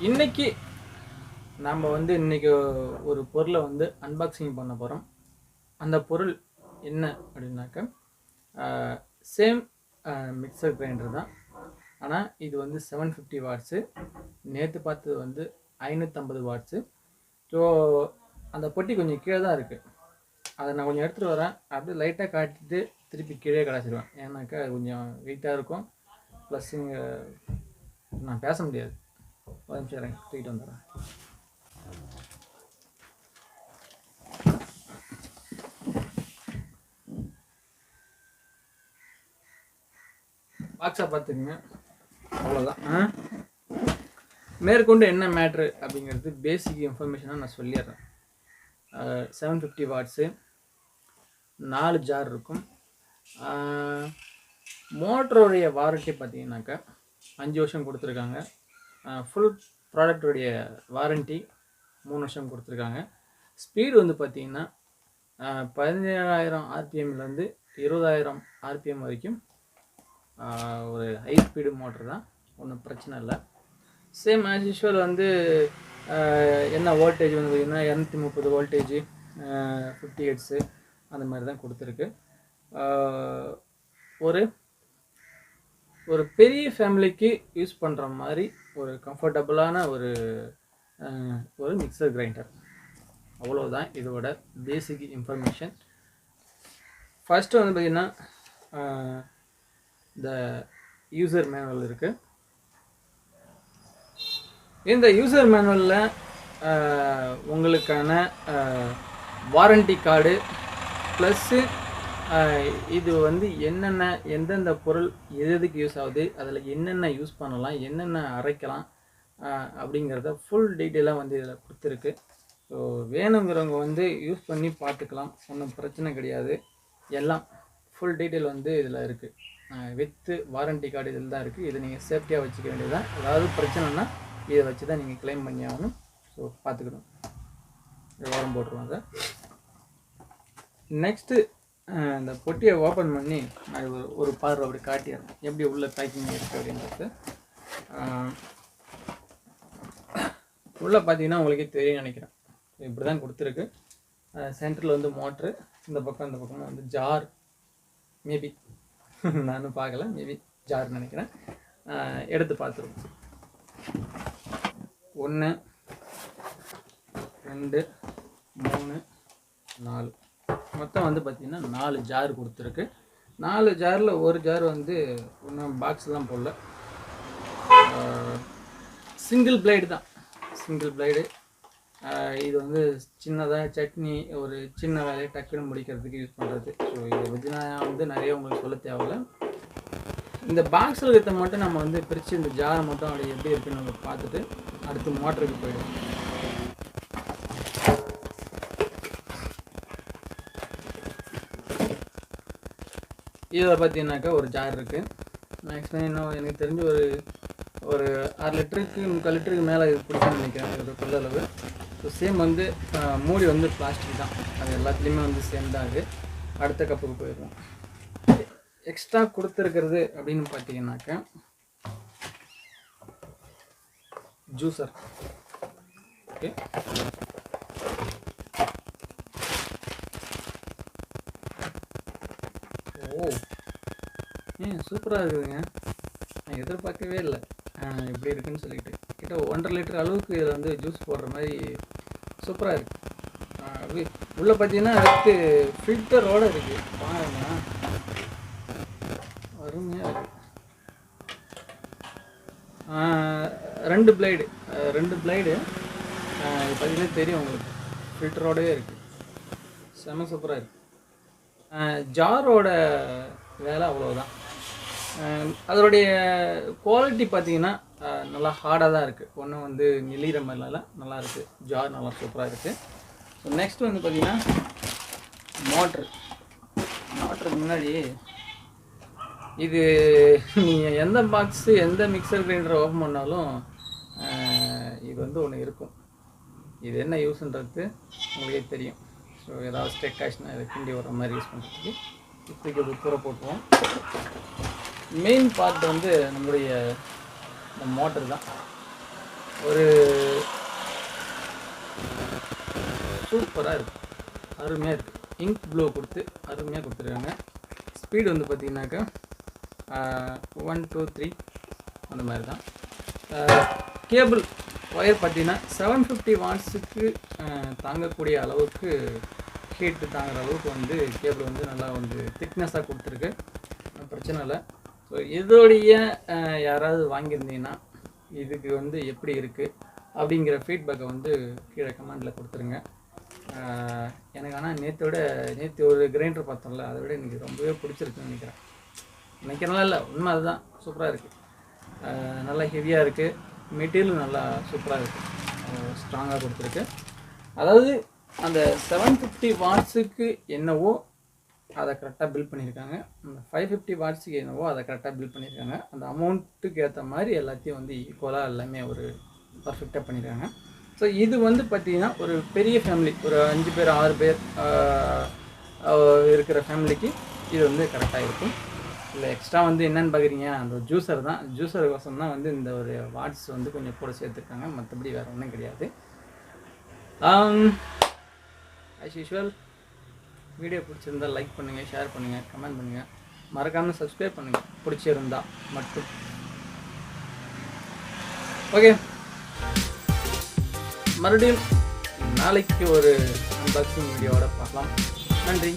இன்னைக்கு நாம் வந்து இன்றைக்கி ஒரு பொருளை வந்து அன்பாக்சிங் பண்ண போகிறோம். அந்த பொருள் என்ன அப்படின்னாக்க சேம் மிக்சர் கிரைண்டர் தான். ஆனால் இது வந்து 750 வாட்ஸு. நேற்று பார்த்தது வந்து 550 வாட்ஸு. ஸோ அந்த பொட்டி கொஞ்சம் கீழே தான் இருக்குது. அதை நான் கொஞ்சம் எடுத்துகிட்டு வரேன். அப்படியே லைட்டாக காட்டிட்டு திருப்பி கீழே கடாச்சிடுவேன். ஏன்னாக்கா அது கொஞ்சம் வெயிட்டாக இருக்கும். ப்ளஸ் இங்கே நான் பேச முடியாது. ஒரு நிமிஷம் தூக்கிட்டு வந்துடுறேன். பாக்ஸாக பார்த்துக்குங்க. அவ்வளோதான். மேற்கொண்டு என்ன மேட்ரு அப்படிங்கிறது பேசிக் இன்ஃபர்மேஷனாக நான் சொல்லிடுறேன். 750 வாட்ஸு, 4 ஜார் இருக்கும். மோட்டருடைய வாரண்ட்டி பார்த்தீங்கன்னாக்கா 5 வருஷம் கொடுத்துருக்காங்க. ஃபுல் ப்ராடக்டுடைய வாரண்ட்டி 3 வருஷம் கொடுத்துருக்காங்க. ஸ்பீடு வந்து பார்த்திங்கன்னா 17,000 ஆர்பிஎம்லேருந்து 20,000 ஆர்பிஎம் வரைக்கும் ஒரு ஹை ஸ்பீடு மோட்ரு தான். ஒன்றும் பிரச்சனை இல்லை. சேம் ஆஸ் யூஷுவல் வந்து என்ன வோல்டேஜ் வந்து பார்த்திங்கன்னா 230 வோல்டேஜ் 50 ஹெர்ட்ஸு அந்த மாதிரி தான் கொடுத்துருக்கு. ஒரு பெரிய ஃபேமிலிக்கு யூஸ் பண்ணுற மாதிரி ஒரு கம்ஃபர்டபுளான ஒரு மிக்சர் கிரைண்டர். அவ்வளோதான் இதோட பேசிக் இன்ஃபர்மேஷன். ஃபஸ்ட்டு வந்து பார்த்திங்கன்னா இந்த யூசர் மேனுவல் இருக்குது. இந்த யூசர் மேனுவலில் உங்களுக்கான வாரண்டி கார்டு ப்ளஸ்ஸு இது வந்து என்னென்ன எந்தெந்த பொருள் எதுக்கு யூஸ் ஆகுது, அதில் என்னென்ன யூஸ் பண்ணலாம், என்னென்ன அரைக்கலாம் அப்படிங்கிறத ஃபுல் டீட்டெயிலாக வந்து இதில் கொடுத்துருக்கு. ஸோ வேணுங்கிறவங்க வந்து யூஸ் பண்ணி பார்த்துக்கலாம். ஒன்றும் பிரச்சனை கிடையாது. எல்லாம் ஃபுல் டீட்டெயில் வந்து இதில் இருக்குது. வித்து வாரண்டி கார்டு இதில் தான் இருக்குது. இதை நீங்கள் சேஃப்டியாக வச்சுக்க வேண்டியதுதான். ஏதாவது பிரச்சனைனா இதை வச்சு தான் நீங்கள் கிளைம் பண்ணி ஆகணும். ஸோ பார்த்துக்கணும். வாரம் போட்டுருவாங்க. நெக்ஸ்ட்டு இந்த பொட்டியை ஓப்பன் பண்ணி நான் ஒரு பார்வை அப்படி காட்டிடுறேன் எப்படி உள்ள பேக்கிங் இருக்குது அப்படின்றது. உள்ளே பார்த்தீங்கன்னா உங்களுக்கே தெரியும் நினைக்கிறேன். இப்படி தான் கொடுத்துருக்கு. சென்டரில் வந்து மோட்ரு, இந்த பக்கம் வந்து ஜார். மேபி நானும் பார்க்கல, மேபி ஜார் நினைக்கிறேன். எடுத்து பார்த்துருவோம். 1 2 3 4 மொத்தம் வந்து பார்த்திங்கன்னா 4 ஜார் கொடுத்துருக்கு. 4 ஜாரில் ஒரு ஜார் வந்து ஒன்றும் பாக்ஸ்லாம் போடல. சிங்கிள் பிளேடு தான். Single blade. இது வந்து சின்னதாக சட்னி ஒரு சின்ன வேலையை டக்குன்னு முடிக்கிறதுக்கு யூஸ் பண்ணுறது. ஸோ இதை பற்றி நான் வந்து நிறைய உங்களுக்கு சொல்ல தேவையில்ல. இந்த பாக்ஸில் இருக்கிறத மட்டும் நம்ம வந்து பிரித்து இந்த ஜாரை மட்டும் அப்படி எப்படி இருக்குன்னு நம்ம பார்த்துட்டு அடுத்து மோட்டருக்கு போயிடுவோம். இதில் பார்த்தீங்கன்னாக்கா ஒரு ஜார் இருக்குது. மேக்ஸிமம் இன்னும் எனக்கு தெரிஞ்சு ஒரு 6 லிட்டருக்கு 3/4 லிட்டருக்கு மேலே இது பிடிக்குன்னு நினைக்கிறேன் ஒரு கொள்ளளவு. ஸோ சேம் வந்து மூடி வந்து பிளாஸ்டிக் தான். அது எல்லாத்துலேயுமே வந்து சேம் தான். அது அடுத்த கப்புக்கு போயிடுவோம். எக்ஸ்ட்ரா கொடுத்துருக்கிறது அப்படின்னு பார்த்தீங்கன்னாக்கா ஜூஸர். ஓகே, சூப்பராக இருக்குதுங்க. நான் எதிர்பார்க்கவே இல்லை இப்படி இருக்குன்னு சொல்லிட்டு. கிட்ட 1.5 லிட்டர் அளவுக்கு இதில் வந்து ஜூஸ் போடுற மாதிரி சூப்பராக இருக்குது. அப்படி உள்ளே பார்த்தீங்கன்னா அதுக்கு ஃபில்டரோடு இருக்குது. பாருங்க, அருமையாக இருக்குது. 2 பிளேடு பார்த்தீங்கன்னா தெரியும் உங்களுக்கு. ஃபில்டரோடவே இருக்குது. செம சூப்பராக இருக்குது. ஜாரோட வேலை அவ்வளோதான். அதனுடைய குவாலிட்டி பார்த்தீங்கன்னா நல்லா ஹார்டாக தான் இருக்குது. ஒன்றும் வந்து நெளிகிற மாதிரிலாம் நல்லா இருக்குது. ஜார் நல்லா சூப்பராக இருக்குது. ஸோ நெக்ஸ்ட் வந்து பார்த்திங்கன்னா மோட்டருக்கு முன்னாடி இது நீங்கள் எந்த பாக்ஸு எந்த மிக்சர் கிரைண்டரை ஓப்பன் பண்ணாலும் இது வந்து ஒன்று இருக்கும். இது என்ன யூஸ்ன்றது உங்களுக்கே தெரியும். ஸோ ஏதாவது ஸ்டெக் ஆச்சுன்னா இதை கிண்டி வர மாதிரி யூஸ் பண்ணுறதுக்கு இப்போதைக்கு ஒரு தூர போட்டுருவோம். மெயின் பார்ட் வந்து நம்மளுடைய இந்த மோட்டர் தான். ஒரு சூப்பராக இருக்குது, அருமையாக இருக்குது. இங்க் ப்ளூ கொடுத்து அருமையாக கொடுத்துருக்காங்க. ஸ்பீடு வந்து பார்த்திங்கனாக்கா 1 2 3 அந்த மாதிரி தான். கேபிள் ஒயர் பார்த்திங்கன்னா 750 வாட்ஸுக்கு தாங்கக்கூடிய அளவுக்கு, ஹீட்டு தாங்குகிற அளவுக்கு வந்து கேபிள் வந்து நல்லா வந்து திக்னஸாக கொடுத்துருக்கு, பிரச்சனை இல்லை. ஸோ இதோடைய யாராவது வாங்கியிருந்தீங்கன்னா இதுக்கு வந்து எப்படி இருக்குது அப்படிங்கிற ஃபீட்பேக்கை வந்து கீழே கமெண்டில் கொடுத்துருங்க. எனக்கு ஆனால் நேற்று ஒரு கிரைண்டர் பார்த்தோம்ல, அதை விட எனக்கு ரொம்பவே பிடிச்சிருக்குன்னு நினைக்கிறேன். இல்லை, உண்மை அதுதான், சூப்பராக இருக்குது, நல்லா ஹெவியாக இருக்குது, மெட்டீரியல் நல்லா சூப்பராக இருக்குது, ஸ்ட்ராங்காக கொடுத்துருக்கு. அதாவது அந்த 750 வாட்ஸுக்கு என்னவோ அதை கரெக்டாக பில்ட் பண்ணியிருக்காங்க, அந்த 550 வாட்ஸுக்கு என்னவோ அதை கரெக்டாக பில்ட் பண்ணியிருக்காங்க. அந்த அமௌண்ட்டுக்கு ஏற்ற மாதிரி எல்லாத்தையும் வந்து ஈக்குவலாக எல்லாமே ஒரு பர்ஃபெக்டாக பண்ணியிருக்காங்க. ஸோ இது வந்து பார்த்திங்கன்னா ஒரு பெரிய ஃபேமிலி, ஒரு 5 பேர் 6 பேர் இருக்கிற ஃபேமிலிக்கு இது வந்து கரெக்டாக இருக்கும். இல்லை எக்ஸ்ட்ரா வந்து என்னென்னு பார்க்குறீங்க, அந்த ஜூஸர் தான், ஜூஸர் கோசம் தான் வந்து இந்த ஒரு வாட்ஸ் வந்து கொஞ்சம் கூட சேர்த்துருக்காங்க, மற்றபடி வேறு ஒன்றும் கிடையாது. ஆஸ் யூஷுவல் வீடியோ பிடிச்சிருந்தால் லைக் பண்ணுங்கள், ஷேர் பண்ணுங்கள், கமெண்ட் பண்ணுங்கள், மறக்காமல் சப்ஸ்கிரைப் பண்ணுங்கள் பிடிச்சிருந்தா மட்டும். ஓகே, மறுபடியும் நாளைக்கு ஒரு அன்பாக்சிங் வீடியோவோட பார்க்கலாம். நன்றி.